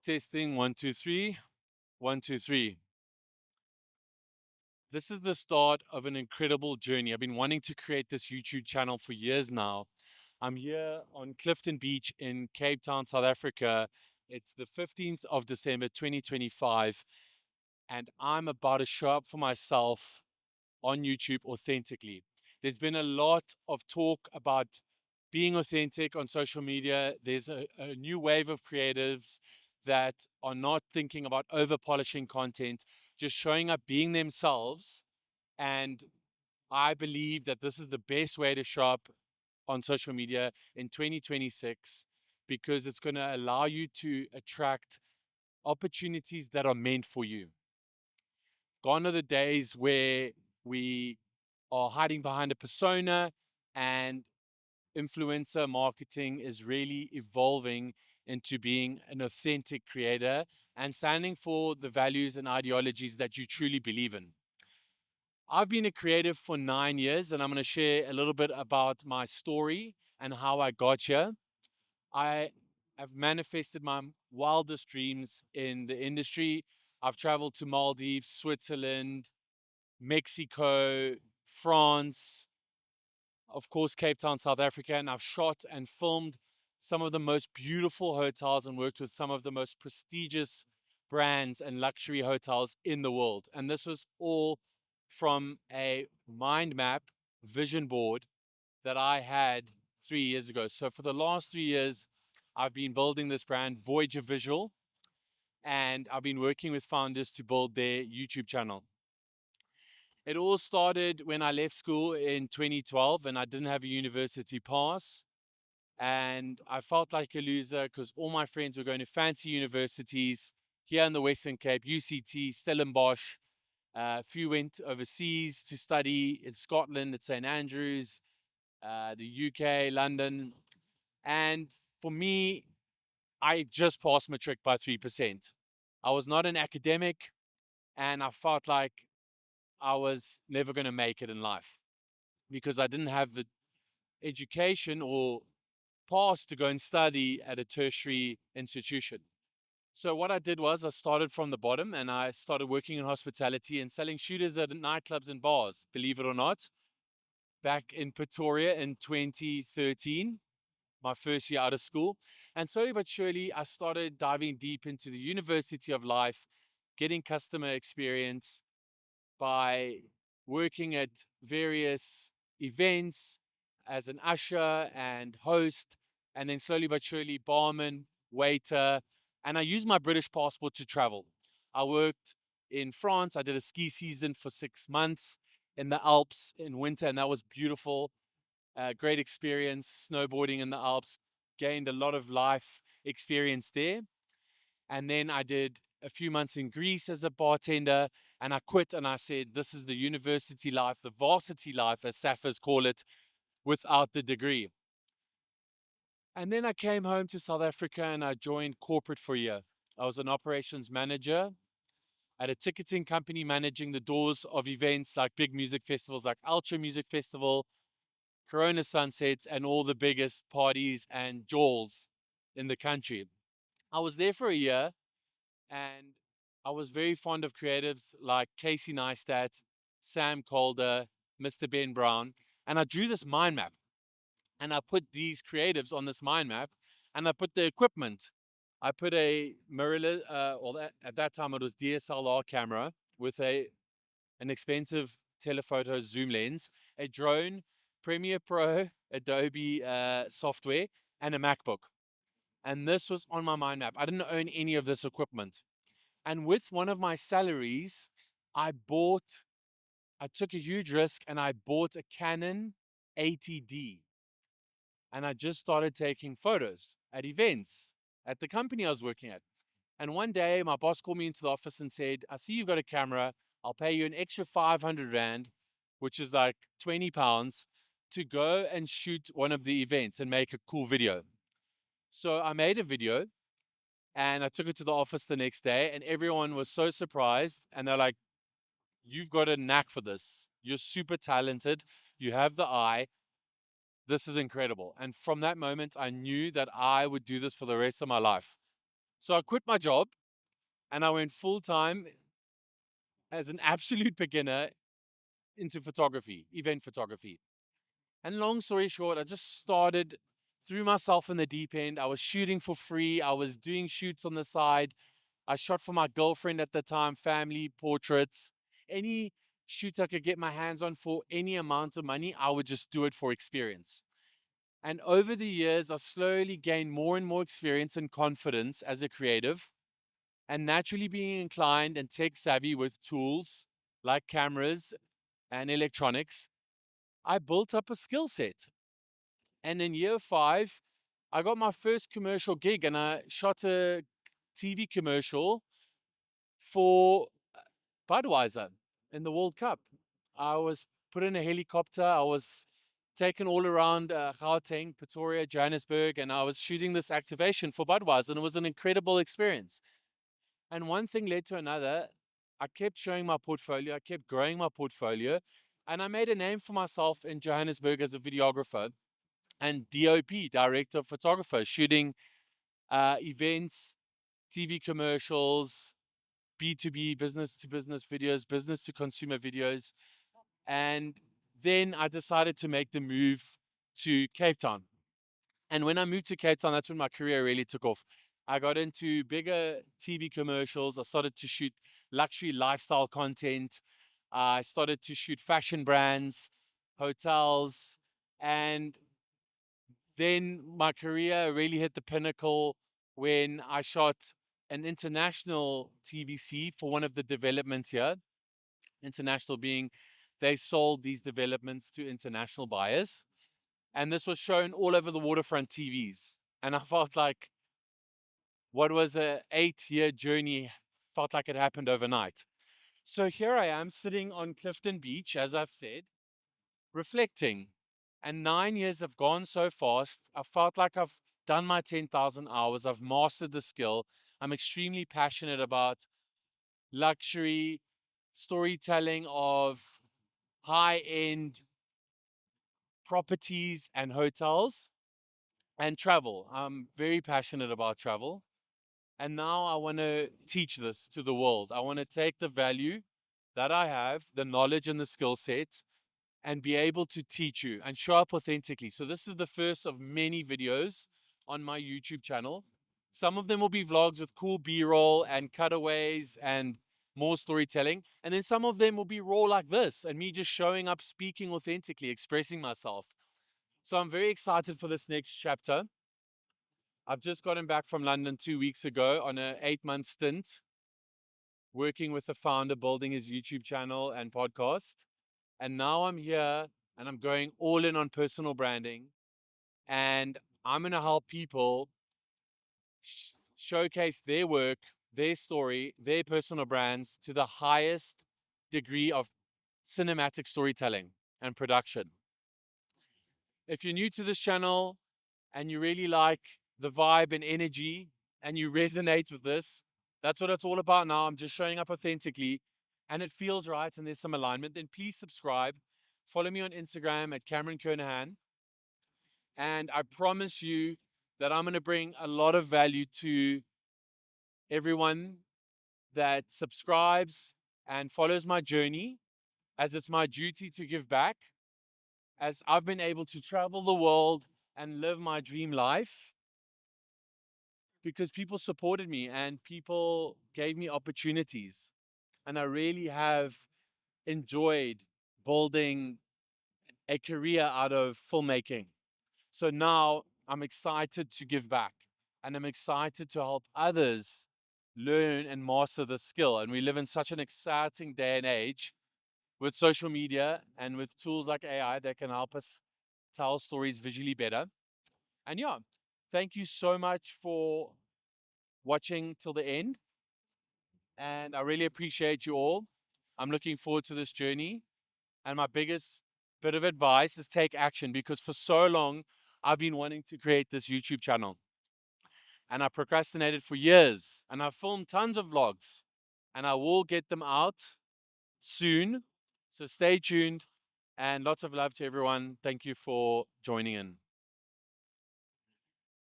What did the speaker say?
Testing 1, 2, 3. 1, 2, 3. This is the start of an incredible journey. I've been wanting to create this YouTube channel for years now. I'm here on Clifton Beach in Cape Town, South Africa. It's the 15th of December, 2025, and I'm about to show up for myself on YouTube authentically. There's been a lot of talk about being authentic on social media. There's a new wave of creatives that are not thinking about over polishing content, just showing up, being themselves. And I believe that this is the best way to show up on social media in 2026 because it's going to allow you to attract opportunities that are meant for you. Gone are the days where we are hiding behind a persona, and influencer marketing is really evolving into being an authentic creator and standing for the values and ideologies that you truly believe in. I've been a creative for 9 years, and I'm going to share a little bit about my story and how I got here. I have manifested my wildest dreams in the industry. I've traveled to Maldives, Switzerland, Mexico, France, of course, Cape Town, South Africa, and I've shot and filmed some of the most beautiful hotels and worked with some of the most prestigious brands and luxury hotels in the world. And this was all from a mind map vision board that I had 3 years ago. So for the last 3 years, I've been building this brand, Voyager Visual, and I've been working with founders to build their YouTube channel. It all started when I left school in 2012 and I didn't have a university pass. And I felt like a loser because all my friends were going to fancy universities here in the Western Cape, UCT, Stellenbosch. A few went overseas to study in Scotland at St. Andrews, the UK, London. And for me, I just passed matric by 3%. I was not an academic and I felt like I was never going to make it in life because I didn't have the education or pass to go and study at a tertiary institution. So what I did was I started from the bottom and I started working in hospitality and selling shooters at nightclubs and bars, believe it or not, back in Pretoria in 2013, my first year out of school. And slowly but surely, I started diving deep into the university of life, getting customer experience by working at various events as an usher and host, and then slowly but surely, barman, waiter. And I used my British passport to travel. I worked in France. I did a ski season for 6 months in the Alps in winter, and that was beautiful. Great experience snowboarding in the Alps, gained a lot of life experience there. And then I did a few months in Greece as a bartender, and I quit and I said, this is the university life, the varsity life, as Sapphirs call it, without the degree. And then I came home to South Africa and I joined corporate for a year. I was an operations manager at a ticketing company managing the doors of events like big music festivals like Ultra Music Festival, Corona Sunsets, and all the biggest parties and jewels in the country. I was there for a year and I was very fond of creatives like Casey Neistat, Sam Calder, Mr. Ben Brown, and I drew this mind map and I put these creatives on this mind map and I put the equipment. I put a mirrorless, at that time it was DSLR camera with an expensive telephoto zoom lens, a drone, Premiere Pro, Adobe software, and a MacBook. And this was on my mind map. I didn't own any of this equipment. And with one of my salaries, I bought, I took a huge risk and I bought a Canon 80D. And I just started taking photos at events at the company I was working at. And one day, my boss called me into the office and said, I see you've got a camera. I'll pay you an extra 500 Rand, which is like 20 pounds, to go and shoot one of the events and make a cool video. So I made a video and I took it to the office the next day, and everyone was so surprised. And they're like, you've got a knack for this. You're super talented. You have the eye. This is incredible. And from that moment, I knew that I would do this for the rest of my life. So I quit my job and I went full time as an absolute beginner into photography, event photography. And long story short, I just started, threw myself in the deep end. I was shooting for free. I was doing shoots on the side. I shot for my girlfriend at the time, family portraits. Any shoot I could get my hands on for any amount of money, I would just do it for experience. And over the years, I slowly gained more and more experience and confidence as a creative, and naturally being inclined and tech savvy with tools like cameras and electronics, I built up a skill set. And in year 5, I got my first commercial gig and I shot a TV commercial for Budweiser in the World Cup. I was put in a helicopter. I was taken all around Gauteng, Pretoria, Johannesburg, and I was shooting this activation for Budweiser, and it was an incredible experience. And one thing led to another. I kept showing my portfolio. I kept growing my portfolio, and I made a name for myself in Johannesburg as a videographer and DOP, director of photographer, shooting events, TV commercials, B2B, business to business videos, business to consumer videos. And then I decided to make the move to Cape Town. And when I moved to Cape Town, that's when my career really took off. I got into bigger TV commercials. I started to shoot luxury lifestyle content. I started to shoot fashion brands, hotels, and then my career really hit the pinnacle when I shot an international TVC for one of the developments here. International being they sold these developments to international buyers. And this was shown all over the waterfront TVs. And I felt like what was a 8-year journey felt like it happened overnight. So here I am sitting on Clifton Beach, as I've said, reflecting. And 9 years have gone so fast. I felt like I've done my 10,000 hours. I've mastered the skill. I'm extremely passionate about luxury storytelling of high end properties and hotels and travel. I'm very passionate about travel. And now I want to teach this to the world. I want to take the value that I have, the knowledge and the skill sets, and be able to teach you and show up authentically. So this is the first of many videos on my YouTube channel. Some of them will be vlogs with cool B-roll and cutaways and more storytelling. And then some of them will be raw like this and me just showing up, speaking authentically, expressing myself. So I'm very excited for this next chapter. I've just gotten back from London 2 weeks ago on an 8-month stint working with the founder, building his YouTube channel and podcast. And now I'm here and I'm going all in on personal branding. And I'm going to help people showcase their work, their story, their personal brands to the highest degree of cinematic storytelling and production. If you're new to this channel and you really like the vibe and energy and you resonate with this, that's what it's all about now. I'm just showing up authentically and it feels right and there's some alignment, then please subscribe. Follow me on Instagram at Cameron Kernahan. And I promise you that I'm going to bring a lot of value to everyone that subscribes and follows my journey, as it's my duty to give back, as I've been able to travel the world and live my dream life because people supported me and people gave me opportunities. And I really have enjoyed building a career out of filmmaking. So now I'm excited to give back and I'm excited to help others learn and master the skill. And we live in such an exciting day and age with social media and with tools like AI that can help us tell stories visually better. And yeah, thank you so much for watching till the end. And I really appreciate you all. I'm looking forward to this journey. And my biggest bit of advice is take action because for so long, I've been wanting to create this YouTube channel. And I procrastinated for years. And I filmed tons of vlogs. And I will get them out soon. So stay tuned. And lots of love to everyone. Thank you for joining in.